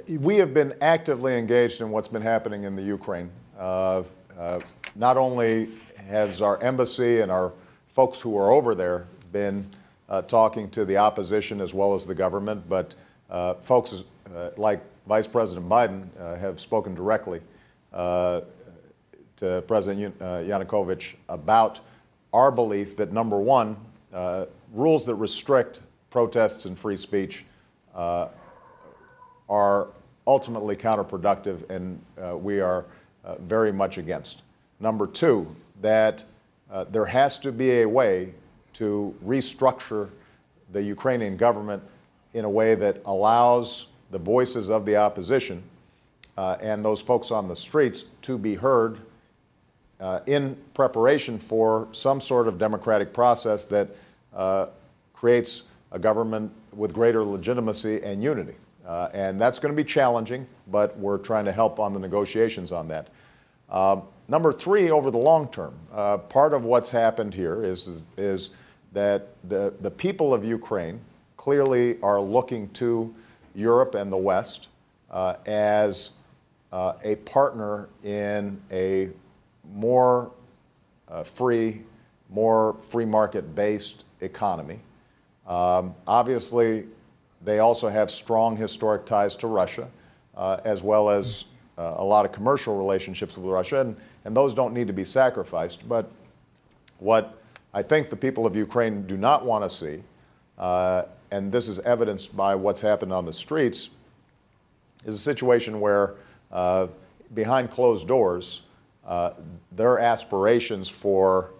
We have been actively engaged in what's been happening in the Ukraine. Not only has our embassy and our folks who are over there been talking to the opposition as well as the government, but folks like Vice President Biden have spoken directly to President Yanukovych about our belief that, number one, rules that restrict protests and free speech are ultimately counterproductive, and we are very much against. Number two, that there has to be a way to restructure the Ukrainian government in a way that allows the voices of the opposition and those folks on the streets to be heard in preparation for some sort of democratic process that creates a government with greater legitimacy and unity. And that's going to be challenging, but we're trying to help on the negotiations on that. Number three, over the long term, part of what's happened here is that the people of Ukraine clearly are looking to Europe and the West as a partner in a more free market-based economy. Obviously, they also have strong historic ties to Russia, as well as a lot of commercial relationships with Russia, and those don't need to be sacrificed. But what I think the people of Ukraine do not want to see, and this is evidenced by what's happened on the streets, is a situation where behind closed doors, their aspirations for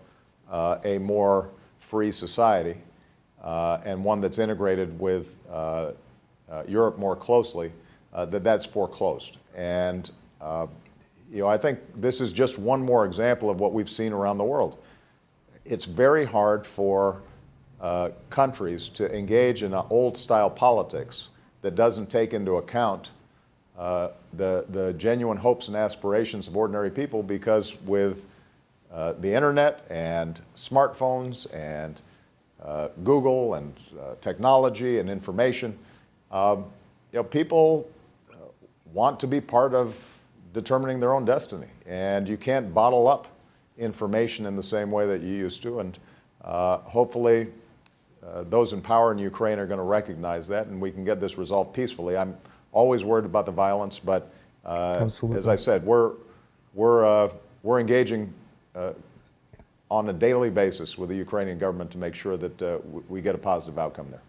a more free society and one that's integrated with Europe more closely, that's foreclosed. And I think this is just one more example of what we've seen around the world. It's very hard for countries to engage in an old-style politics that doesn't take into account the genuine hopes and aspirations of ordinary people, because with the internet and smartphones and Google and technology and information, people want to be part of determining their own destiny. And you can't bottle up information in the same way that you used to. And hopefully those in power in Ukraine are going to recognize that, and we can get this resolved peacefully. I'm always worried about the violence, but as I said, we're engaging on a daily basis with the Ukrainian government to make sure that we get a positive outcome there.